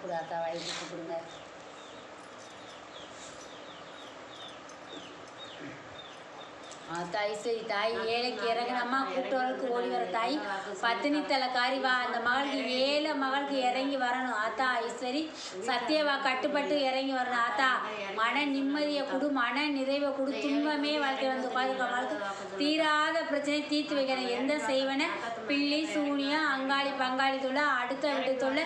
கொடு அக்கா வயிற்றுக்கு கொடுங்க. தாய் சரி தாய் ஏழைக்கு இறங்கினம்மா கூட்டவர்களுக்கு ஓடி வர தாய் பத்தினி தலைக்காரி வா. அந்த மகளுக்கு ஏழை மகளுக்கு இறங்கி வரணும் ஆத்தா. ஐஸ்வரி சத்தியவா கட்டுப்பட்டு இறங்கி வரணும் ஆத்தா. மன நிம்மதியை கொடு, மன நிறைவை கொடு. துன்பமே வாழ்க்கை வந்து உட்காந்துருக்க மகளுக்கு தீராத பிரச்சனை தீர்த்து வைக்கணும். எந்த செய்வன பில்லி சூனியம் அங்காளி பங்காளி தொல்லை, அடுத்த வீட்டு தொல்லை,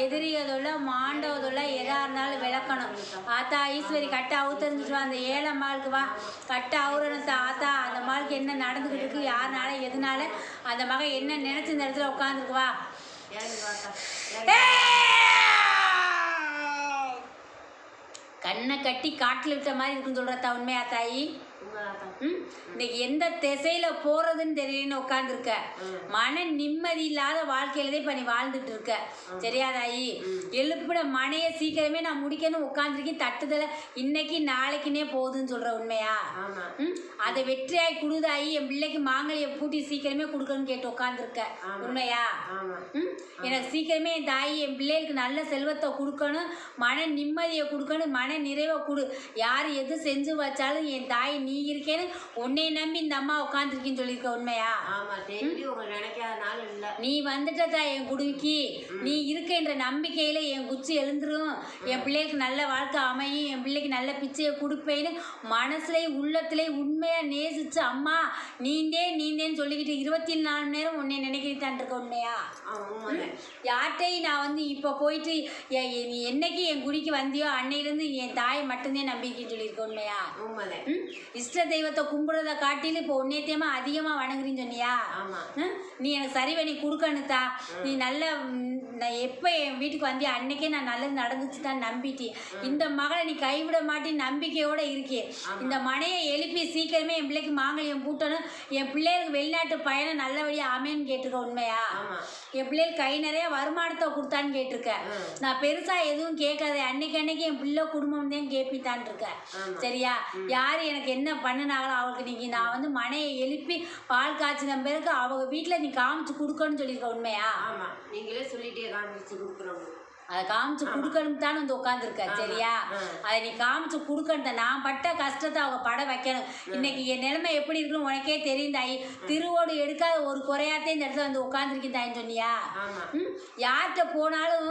எதிரிய தொல்லை, மாண்டவ தொல்லை, எதா இருந்தாலும் விளக்கணும் ஆத்தா. ஈஸ்வரி கட்ட அவுத்தறிஞ்சிட்டு வா. அந்த ஏழை மகளுக்கு வா கட்ட அவுரணத்தை ஆத்தா. அந்த மகளுக்கு என்ன நடந்துக்கிட்டு இருக்கு, யாருனால எதனால அந்த மகன் என்ன நினைச்சு இந்த இடத்துல உட்காந்துருக்கு வா. கண்ணை கட்டி காட்டில் விட்ட மாதிரி இருக்குன்னு சொல்றதா உண்மையா தாயி? இன்னைக்கு எந்த திசையில போறதுன்னு தெரியலன்னு உட்காந்துருக்க. மன நிம்மதி இல்லாத வாழ்க்கையிலதான் இப்ப நீ வாழ்ந்துட்டு இருக்க. சரியாதாயி? எழுப்பிட மனைய சீக்கிரமே நான் முடிக்கணும் உட்காந்துருக்கேன். தட்டுதல இன்னைக்கு நாளைக்குன்னே போகுதுன்னு சொல்ற உண்மையா? அதை வெற்றியாய் குடுதாயி. என் பிள்ளைக்கு மாங்கலியை பூட்டி சீக்கிரமே கொடுக்கணும்னு கேட்டு உட்காந்துருக்க உண்மையா? எனக்கு சீக்கிரமே என் தாயி என் பிள்ளைகளுக்கு நல்ல செல்வத்தை கொடுக்கணும், மன நிம்மதியை கொடுக்கணும், மன நிறைவை கொடு. யார் எது செஞ்சு வச்சாலும் என் தாய் நீ இருக்கேன்னு உன்னை நம்பி இந்த அம்மா உட்காந்துருக்கின்னு சொல்லியிருக்க உண்மையா? நீ வந்துட்டதா என் குடுமிக்கு. நீ இருக்கின்ற நம்பிக்கையில என் குச்சி எழுந்துரும். என் பிள்ளைக்கு நல்ல வாழ்க்கை அமையும், என் பிள்ளைக்கு நல்ல பிச்சையை கொடுப்பேன்னு மனசுல உள்ளத்துல உண்மையா நேசிச்சு அம்மா நீந்தேன்னு சொல்லிக்கிட்டு 24 மணி நேரம் உன்னை நினைக்கிட்டான் இருக்க உண்மையா? யார்கிட்டையும் நான் வந்து இப்போ போயிட்டு நீ என்னைக்கு என் குடிக்கு வந்தியோ அன்னையிலேருந்து என் தாயை மட்டும்தான் நம்பிக்கைன்னு சொல்லியிருக்க உண்மையா? இஷ்ட தெய்வத்தை கும்பிடுறத காட்டிலும் இப்போ உன்னையத்தையுமா அதிகமாக வணங்குறீன்னு சொன்னியா? நீ எனக்கு சரி பண்ணி கொடுக்கணுத்தா. நீ நல்ல நான் எப்போ என் வீட்டுக்கு வந்தியா அன்னைக்கே நான் நல்லது நடந்துச்சு தான் நம்பிட்டி. இந்த மகளை நீ கைவிட மாட்டேன்னு நம்பிக்கையோடு இருக்கே. இந்த மனையை எழுப்பி சீக்கிரமே என் பிள்ளைக்கு மாங்கல்யம் பூட்டணும், என் பிள்ளைகளுக்கு வெளிநாட்டு பயணம் நல்லபடியாக அமைன்னு கேட்டிருக்க உண்மையா? என் பிள்ளைகளுக்கு கை நிறைய வருமானத்தை கொடுத்தான்னு கேட்டிருக்க. நான் பெருசாக எதுவும் கேட்காத, அன்னைக்கு என் பிள்ளை குடும்பம் தான் கேட்பித்தான் இருக்கேன். சரியா? யார் எனக்கு என்ன பண்ணினாங்களோ அவளுக்கு நீங்கள் நான் வந்து மனையை எழுப்பி பால் காய்ச்சின பிறகு அவங்க வீட்டில் நீ காமிச்சு கொடுக்கணும்னு சொல்லியிருக்க உண்மையா? நீங்களே சொல்லிட்டே காமிச்சு கொடுக்குறோம். அதை காமிச்சு கொடுக்கணும் தானே வந்து உட்காந்துருக்க. சரியா? அதை நீ காமிச்சு கொடுக்கணும். நான் பட்ட கஷ்டத்தை அவங்க பட வைக்கணும். இன்னைக்கு என் நிலைமை எப்படி இருக்குன்னு உனக்கே தெரியும் தாயி. திருவோடு எடுக்காத ஒரு குறையாத்தே இந்த இடத்துல வந்து உட்காந்துருக்கேன் தாயின்னு சொன்னியா? யார்கிட்ட போனாலும்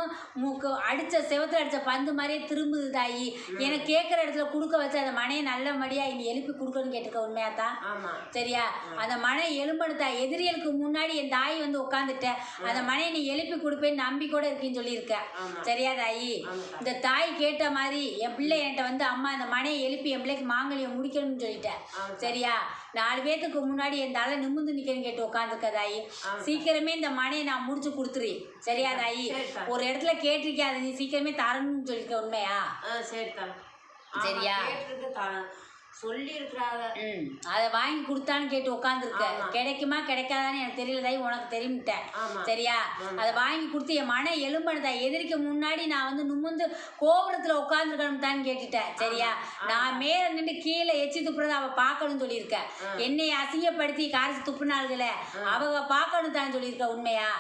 அடித்த செவத்தில் அடித்த பந்து மாதிரியே திரும்புது தாயி. எனக்கு கேட்குற இடத்துல கொடுக்க வச்சு அந்த மனையை நல்லபடியாக இனி எழுப்பி கொடுக்கணும்னு கேட்டுக்க உண்மையா தான்? சரியா? அந்த மனை எலும்படுத்தா எதிரிகளுக்கு முன்னாடி என் தாய் வந்து உட்காந்துட்டேன். அந்த மனையை நீ எழுப்பி கொடுப்பேன்னு நம்பிக்கூட இருக்குன்னு சொல்லியிருக்க. சரியா தாயி? இந்த தாய் கேட்ட மாதிரி என் பிள்ளை என்கிட்ட வந்து அம்மா இந்த மனையை எழுப்பி என் பிள்ளைக்கு மாங்கல்யம் முடிக்கணும்னு சொல்லிட்டேன். சரியா? 4 பேத்துக்கு முன்னாடி என் தலை நிமிர்ந்து நிற்கணும்னு கேட்டு உட்காந்துருக்க தாயி. சீக்கிரமே இந்த மனையை நான் முடிச்சு கொடுத்துரு. சரியா தாயி? ஒரு இடத்துல கேட்டிருக்கேன், அதை நீ சீக்கிரமே தரணும்னு சொல்லியிருக்க உண்மையா? சரியா? சொல்லி இருக்கிறாங்க. அதை வாங்கி கொடுத்தான்னு கேட்டு உட்காந்துருக்க. கிடைக்குமா கிடைக்காதான்னு எனக்கு தெரியல தாய், உனக்கு தெரியுமிட்டேன். சரியா? அதை வாங்கி கொடுத்து என் மன எலும்பணுதா எதிரிக்கு முன்னாடி நான் வந்து நுமுந்து கோபுரத்தில் உட்காந்துருக்கணும் தான் கேட்டுட்டேன். சரியா? நான் மேலே நின்று கீழே எச்சி துப்புறதை அவள் பார்க்கணும்னு சொல்லியிருக்கேன். என்னை அசிங்கப்படுத்தி காரிச்சு துப்புனாளுகளை அவங்க பார்க்கணும் தான் சொல்லியிருக்க உண்மையா?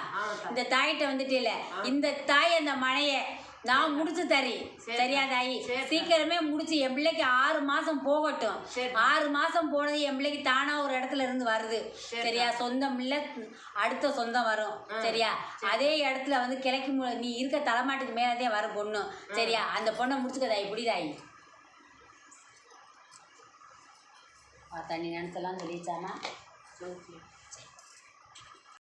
இந்த தாயிட்ட வந்துட்டு இல்லை, இந்த தாய் அந்த மனையை நான் முடிச்சு தரி. சரியா தாயி? சீக்கிரமே முடிச்சு என் பிள்ளைக்கு 6 மாசம் போகட்டும். 6 மாசம் போனது என் பிள்ளைக்கு தானா ஒரு இடத்துல இருந்து வருது. சரியா? சொந்தம் இல்லை, அடுத்த சொந்தம் வரும். சரியா? அதே இடத்துல வந்து கிழக்கு நீ இருக்க தலைமாட்டுக்கு மேலதே வரும் பொண்ணு. சரியா? அந்த பொண்ணை முடிச்சுக்க தாயி. இப்படி தாயி தண்ணி நினைச்சலாம் சொல்லிச்சானா?